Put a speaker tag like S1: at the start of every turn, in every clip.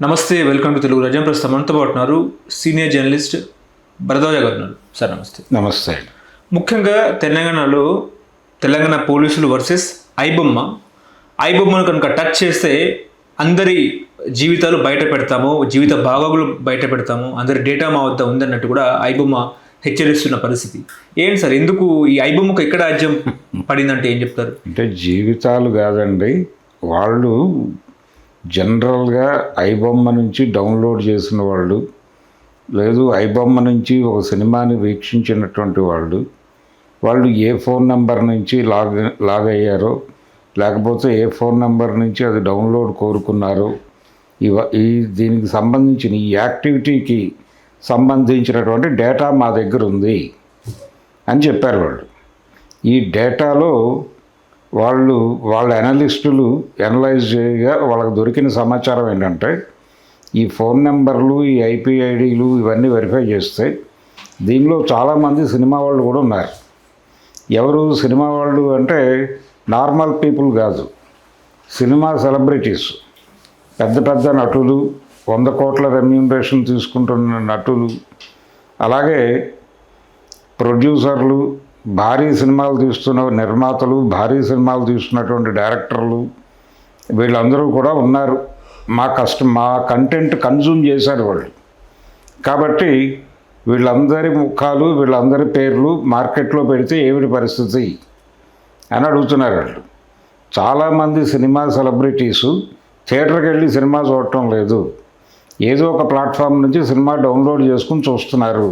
S1: నమస్తే, welcome to Telugu రాజ్యం. ప్రస్తుతం మనతో పాటు ఉన్నారు సీనియర్ జర్నలిస్ట్ భరద్వాజ గారు ఉన్నారు. సార్ నమస్తే.
S2: నమస్తే.
S1: ముఖ్యంగా తెలంగాణలో తెలంగాణ పోలీసులు వర్సెస్ ఐబొమ్మను కనుక టచ్ చేస్తే అందరి జీవితాలు బయట పెడతాము, జీవిత భాగములు బయట పెడతాము, అందరి డేటా మా వద్ద ఉందన్నట్టు కూడా ఐబొమ్మ హెచ్చరిస్తున్న పరిస్థితి. ఏంటి సార్, ఎందుకు ఈ ఐబొమ్మకు ఎక్కడ రాజ్యం పడిందంటే ఏం చెప్తారు?
S2: అంటే జీవితాలు కాదండి, వాళ్ళు జనరల్గా ఐబొమ్మ నుంచి డౌన్లోడ్ చేసిన వాళ్ళు, లేదు ఐబొమ్మ నుంచి ఒక సినిమాని వీక్షించినటువంటి వాళ్ళు ఏ ఫోన్ నెంబర్ నుంచి లాగ్ అయ్యారో, లేకపోతే ఏ ఫోన్ నెంబర్ నుంచి అది డౌన్లోడ్ కోరుకున్నారో, దీనికి సంబంధించిన ఈ యాక్టివిటీకి సంబంధించినటువంటి డేటా మా దగ్గర ఉంది అని చెప్పారు వాళ్ళు. ఈ డేటాలో వాళ్ళ అనలిస్టులు అనలైజ్ చేయగా వాళ్ళకి దొరికిన సమాచారం ఏంటంటే, ఈ ఫోన్ నెంబర్లు, ఈ ఐపీ ఐడీలు ఇవన్నీ వెరిఫై చేస్తే దీనిలో చాలామంది సినిమా వాళ్ళు కూడా ఉన్నారు. ఎవరు సినిమా వాళ్ళు అంటే నార్మల్ పీపుల్ కాదు, సినిమా సెలబ్రిటీస్, పెద్ద పెద్ద నటులు, 100 కోట్ల రెమ్యూనరేషన్ తీసుకుంటున్న నటులు, అలాగే ప్రొడ్యూసర్లు, భారీ సినిమాలు తీస్తున్న నిర్మాతలు, భారీ సినిమాలు తీస్తున్నటువంటి డైరెక్టర్లు, వీళ్ళందరూ కూడా ఉన్నారు. మా కంటెంట్ కన్జ్యూమ్ చేశారు వాళ్ళు. కాబట్టి వీళ్ళందరి ముఖాలు, వీళ్ళందరి పేర్లు మార్కెట్లో పెడితే ఏమిటి పరిస్థితి అని అడుగుతున్నారు వాళ్ళు. చాలామంది సినిమా సెలబ్రిటీసు థియేటర్కి వెళ్ళి సినిమా చూడటం లేదు, ఏదో ఒక ప్లాట్ఫామ్ నుంచి సినిమా డౌన్లోడ్ చేసుకుని చూస్తున్నారు.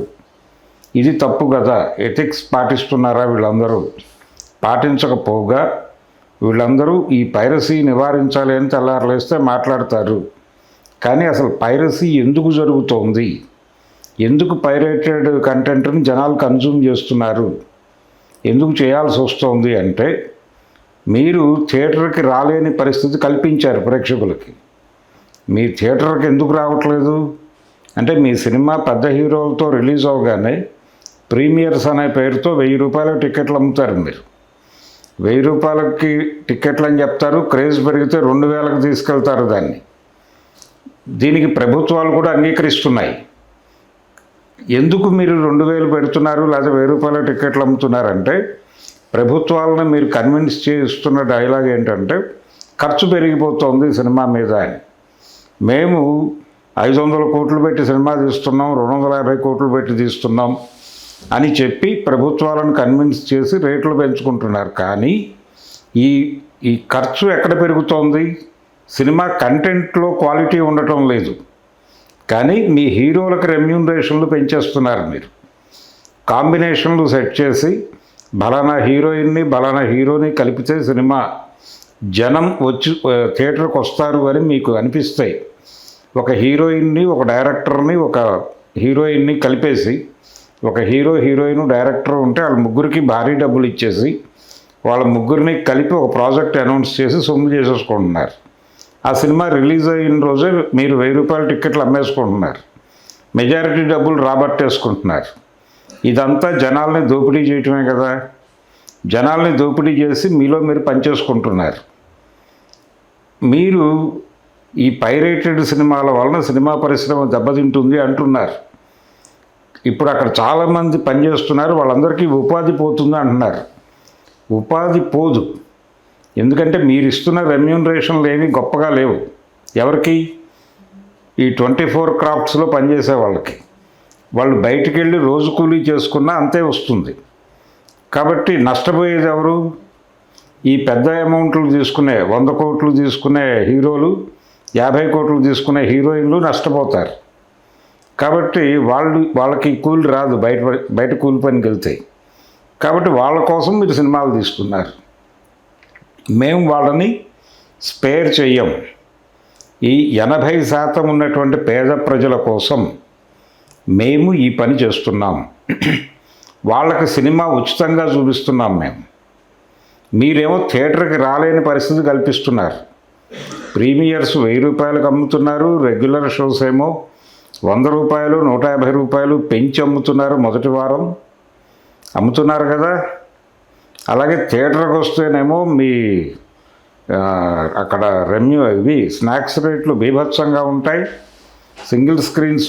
S2: ఇది తప్పు కదా. ఎథిక్స్ పాటిస్తున్నారా వీళ్ళందరూ? పాటించకపోగా వీళ్ళందరూ ఈ పైరసీ నివారించాలి అని తెల్లారలేస్తే మాట్లాడతారు. కానీ అసలు పైరసీ ఎందుకు జరుగుతోంది, ఎందుకు పైరేటెడ్ కంటెంట్ని జనాలు కన్జ్యూమ్ చేస్తున్నారు, ఎందుకు చేయాల్సి వస్తుంది అంటే, మీరు థియేటర్కి రాలేని పరిస్థితి కల్పించారు ప్రేక్షకులకి. మీ థియేటర్కి ఎందుకు రావట్లేదు అంటే, మీ సినిమా పెద్ద హీరోలతో రిలీజ్ అవగానే ప్రీమియర్స్ అనే పేరుతో 1000 రూపాయల టికెట్లు అమ్ముతారు. మీరు 1000 రూపాయలకి టికెట్లు అని చెప్తారు, క్రేజ్ పెరిగితే 2000కి తీసుకెళ్తారు దాన్ని. దీనికి ప్రభుత్వాలు కూడా అంగీకరిస్తున్నాయి. ఎందుకు మీరు 2000 పెడుతున్నారు లేదా 1000 రూపాయల టికెట్లు అమ్ముతున్నారంటే, ప్రభుత్వాలను మీరు కన్విన్స్ చేస్తున్న డైలాగ్ ఏంటంటే, ఖర్చు పెరిగిపోతుంది సినిమా మీద అని. మేము 500 కోట్లు పెట్టి సినిమా తీస్తున్నాం, 250 కోట్లు పెట్టి తీస్తున్నాం అని చెప్పి ప్రభుత్వాలను కన్విన్స్ చేసి రేట్లు పెంచుకుంటున్నారు. కానీ ఈ ఖర్చు ఎక్కడ పెరుగుతోంది? సినిమా కంటెంట్లో క్వాలిటీ ఉండటం లేదు, కానీ మీ హీరోలకు రెమ్యూనరేషన్లు పెంచేస్తున్నారు. మీరు కాంబినేషన్లు సెట్ చేసి బలానా హీరోయిన్ని బలానా హీరోని కలిపితే సినిమా జనం వచ్చి థియేటర్కి వస్తారు అని మీకు అనిపిస్తాయి. ఒక హీరోయిన్ని, ఒక డైరెక్టర్ని, ఒక హీరోయిన్ని కలిపేసి, ఒక హీరోయిన్ డైరెక్టర్ ఉంటే వాళ్ళ ముగ్గురికి భారీ డబ్బులు ఇచ్చేసి వాళ్ళ ముగ్గురిని కలిపి ఒక ప్రాజెక్ట్ అనౌన్స్ చేసి సొమ్ము చేసేసుకుంటున్నారు. ఆ సినిమా రిలీజ్ అయిన రోజే మీరు 1000 రూపాయల టికెట్లు అమ్మేసుకుంటున్నారు, మెజారిటీ డబ్బులు రాబట్టేసుకుంటున్నారు. ఇదంతా జనాల్ని దోపిడీ చేయటమే కదా. జనాల్ని దోపిడీ చేసి మీలో మీరు పనిచేసుకుంటున్నారు. మీరు ఈ పైరేటెడ్ సినిమాల వలన సినిమా పరిశ్రమ దెబ్బతింటుంది అంటున్నారు. ఇప్పుడు అక్కడ చాలామంది పనిచేస్తున్నారు, వాళ్ళందరికీ ఉపాధి పోతుంది అంటున్నారు. ఉపాధి పోదు, ఎందుకంటే మీరు ఇస్తున్న రెమ్యూనరేషన్లు ఏమీ గొప్పగా లేవు. ఎవరికి? ఈ 24 క్రాఫ్ట్స్లో పనిచేసే వాళ్ళకి. వాళ్ళు బయటికి వెళ్ళి రోజు కూలీ చేసుకున్నా అంతే వస్తుంది. కాబట్టి నష్టపోయేది ఎవరు? ఈ పెద్ద అమౌంట్లు తీసుకునే 100 కోట్లు తీసుకునే హీరోలు, 50 కోట్లు తీసుకునే హీరోయిన్లు నష్టపోతారు. కాబట్టి వాళ్ళకి కూలి రాదు, బయట కూలి పనికి వెళ్తాయి. కాబట్టి వాళ్ళ కోసం మీరు సినిమాలు తీస్తున్నారు. మేము వాళ్ళని స్పేర్ చెయ్యం. ఈ 80% ఉన్నటువంటి పేద ప్రజల కోసం మేము ఈ పని చేస్తున్నాం. వాళ్ళకి సినిమా ఉచితంగా చూపిస్తున్నాం మేము. మీరేమో థియేటర్కి రాలేని పరిస్థితి కల్పిస్తున్నారు. ప్రీమియర్స్ 1000 రూపాయలకు అమ్ముతున్నారు, రెగ్యులర్ షోస్ ఏమో 100 రూపాయలు, 150 రూపాయలు పెంచి అమ్ముతున్నారు. మొదటి వారం అమ్ముతున్నారు కదా. అలాగే థియేటర్కి వస్తేనేమో మీ అక్కడ ఇవి స్నాక్స్ రేట్లు బీభత్సంగా ఉంటాయి. సింగిల్ స్క్రీన్స్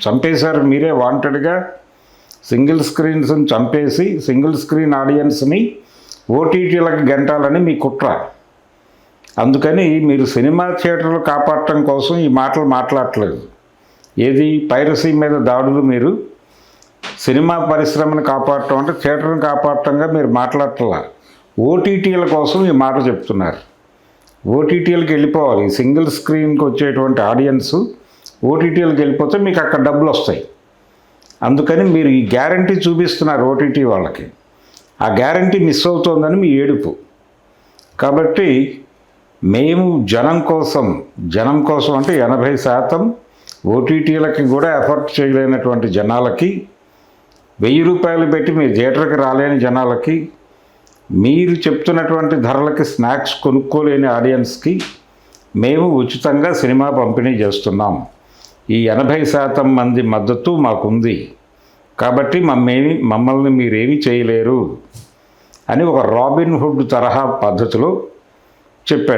S2: చంపేశారు మీరే వాంటెడ్గా. సింగిల్ స్క్రీన్స్ని చంపేసి సింగిల్ స్క్రీన్ ఆడియన్స్ని ఓటీటీలకు గంటాలని మీ కుట్ర. అందుకని మీరు సినిమా థియేటర్లు కాపాడటం కోసం ఈ మాటలు మాట్లాడట్లేదు. ఏది పైరసీ మీద దాడులు, మీరు సినిమా పరిశ్రమను కాపాడటం అంటే థియేటర్ని కాపాడటంగా మీరు మాట్లాడట్లా. ఓటీటీల కోసం ఈ మాట చెప్తున్నారు. ఓటీటీలకు వెళ్ళిపోవాలి. సింగిల్ స్క్రీన్కి వచ్చేటువంటి ఆడియన్స్ ఓటీటీలకు వెళ్ళిపోతే మీకు అక్కడ డబ్బులు వస్తాయి. అందుకని మీరు ఈ గ్యారంటీ చూపిస్తున్నారు ఓటీటీ వాళ్ళకి. ఆ గ్యారంటీ మిస్ అవుతోందని మీ ఏడుపు. కాబట్టి మేము జనం కోసం అంటే 80% ఓటీటీలకి కూడా ఎఫర్ట్ చేయలేనటువంటి జనాలకి, 1000 రూపాయలు పెట్టి మీరు థియేటర్కి రాలేని జనాలకి, మీరు చెప్తున్నటువంటి ధరలకి స్నాక్స్ కొనుక్కోలేని ఆడియన్స్కి మేము ఉచితంగా సినిమా పంపిణీ చేస్తున్నాం. ఈ 80% మంది మద్దతు మాకుంది. కాబట్టి మమ్మల్ని మీరేమీ చేయలేరు అని ఒక రాబిన్ హుడ్ తరహా పద్ధతిలో చెప్పాడు.